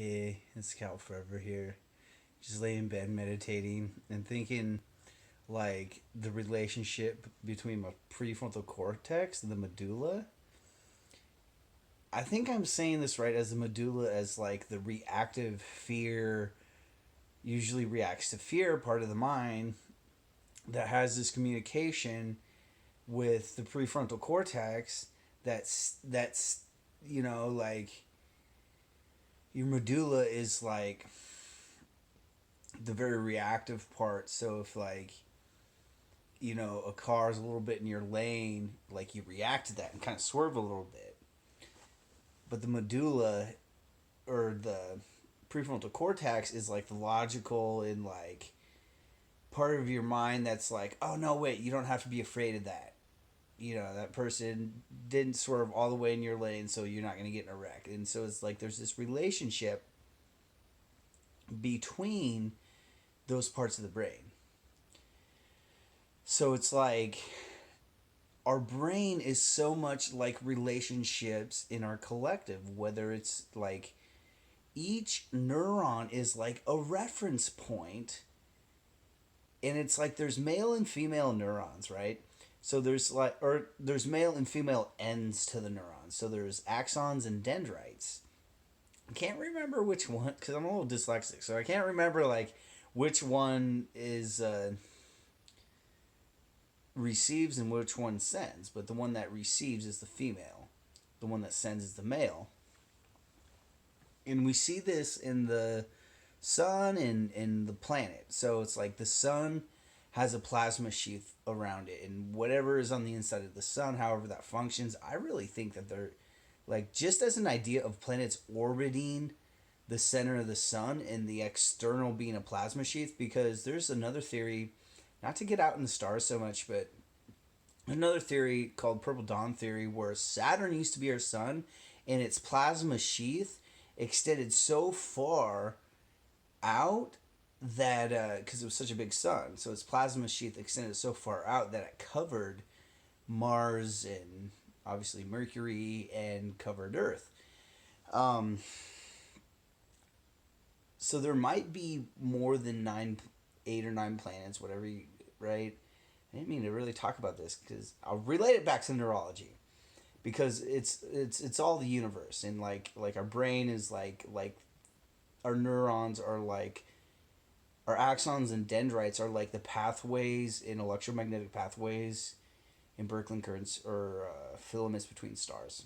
Hey, it's Cal Forever here. Just laying in bed meditating and thinking like the relationship between my prefrontal cortex and the medulla. I think I'm saying this right, as the medulla as like the reactive fear, usually reacts to fear part of the mind that has this communication with the prefrontal cortex that's like your medulla is like the very reactive part. So if like a car is a little bit in your lane, like you react to that and kind of swerve a little bit. But the medulla or the prefrontal cortex is like the logical and like part of your mind that's like, oh no, wait, you don't have to be afraid of that. That person didn't swerve all the way in your lane, so you're not going to get in a wreck. And so it's like there's this relationship between those parts of the brain. So it's like our brain is so much like relationships in our collective, whether it's like each neuron is like a reference point, and it's like there's male and female neurons, right? So there's male and female ends to the neurons. So there's axons and dendrites. I can't remember which one because I'm a little dyslexic, so I can't remember like which one is receives and which one sends. But the one that receives is the female. The one that sends is the male. And we see this in the sun and in the planet. So it's like the sun has a plasma sheath around it, and whatever is on the inside of the sun, however that functions, I really think that they're like, just as an idea of planets orbiting the center of the sun and the external being a plasma sheath, because there's another theory, not to get out in the stars so much, but another theory called Purple Dawn theory, where Saturn used to be our sun and its plasma sheath extended so far out that because it was such a big sun, so its plasma sheath extended so far out that it covered Mars and obviously Mercury and covered Earth. Um, so there might be more than 8 or 9 planets, whatever you, right? I didn't mean to really talk about this because I'll relate it back to neurology, because it's all the universe, and like our brain is like our neurons are like our axons and dendrites are like the pathways in electromagnetic pathways in Birkeland currents or filaments between stars.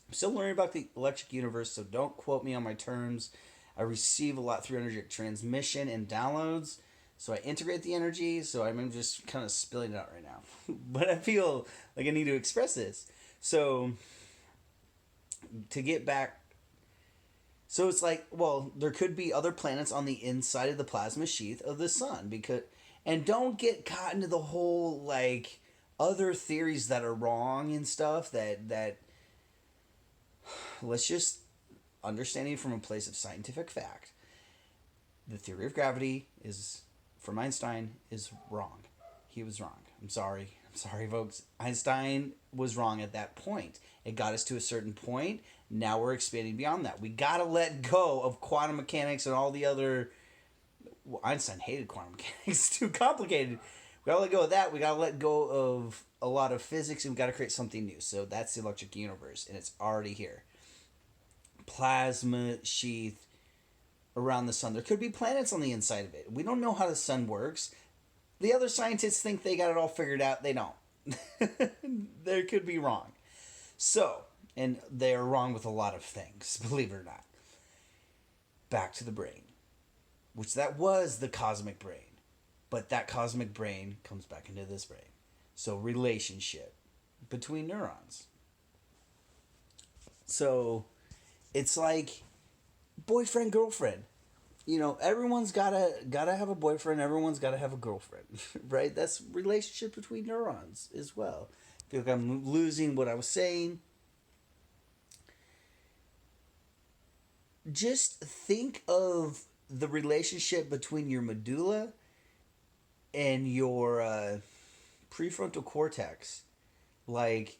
I'm still learning about the electric universe, so don't quote me on my terms. I receive a lot through energetic transmission and downloads, so I integrate the energy, so I'm just kind of spilling it out right now. But I feel like I need to express this. So, to get back, so it's like, well, there could be other planets on the inside of the plasma sheath of the sun, because, and don't get caught into the whole like other theories that are wrong and stuff that let's just understanding from a place of scientific fact. The theory of gravity is, from Einstein, is wrong. He was wrong. I'm sorry. I'm sorry, folks. Einstein was wrong at that point. It got us to a certain point. Now we're expanding beyond that. We gotta let go of quantum mechanics and all the other. Well, Einstein hated quantum mechanics. It's too complicated. We gotta let go of that. We gotta let go of a lot of physics, and we gotta create something new. So that's the electric universe, and it's already here. Plasma sheath around the sun. There could be planets on the inside of it. We don't know how the sun works. The other scientists think they got it all figured out. They don't. They could be wrong. So, and they are wrong with a lot of things, believe it or not. Back to the brain, which that was the cosmic brain. But that cosmic brain comes back into this brain. So, relationship between neurons. So, it's like boyfriend, girlfriend. Everyone's gotta have a boyfriend, everyone's gotta have a girlfriend. Right? That's relationship between neurons as well. I feel like I'm losing what I was saying. Just think of the relationship between your medulla and your prefrontal cortex. Like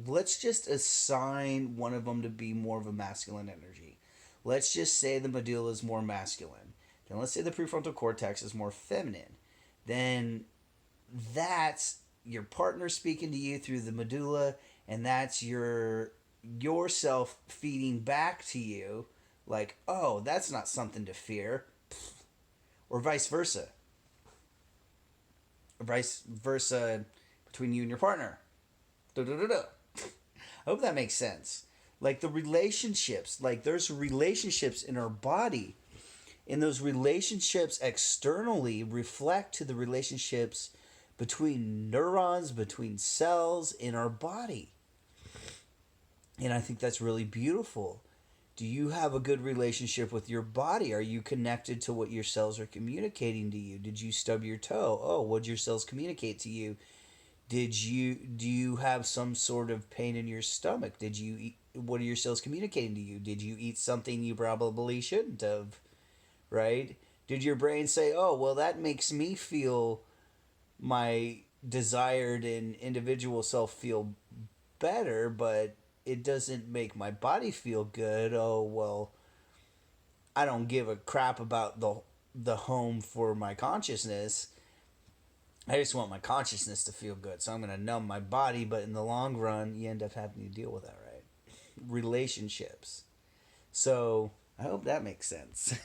let's just assign one of them to be more of a masculine energy. Let's just say the medulla is more masculine. Then let's say the prefrontal cortex is more feminine. Then that's your partner speaking to you through the medulla, and that's yourself feeding back to you like, oh, that's not something to fear, or vice versa. Or vice versa between you and your partner. Da-da-da-da. I hope that makes sense. Like the relationships, like there's relationships in our body, and those relationships externally reflect to the relationships between neurons, between cells in our body. And I think that's really beautiful. Do you have a good relationship with your body? Are you connected to what your cells are communicating to you? Did you stub your toe? Oh, what did your cells communicate to you? Do you have some sort of pain in your stomach? Did you eat, what are your cells communicating to you? Did you eat something you probably shouldn't have? Right? Did your brain say, "Oh, well that makes me feel my desired and individual self feel better, but it doesn't make my body feel good." Oh, well, I don't give a crap about the home for my consciousness. I just want my consciousness to feel good. So I'm going to numb my body, but in the long run, you end up having to deal with that, right? Relationships. So I hope that makes sense.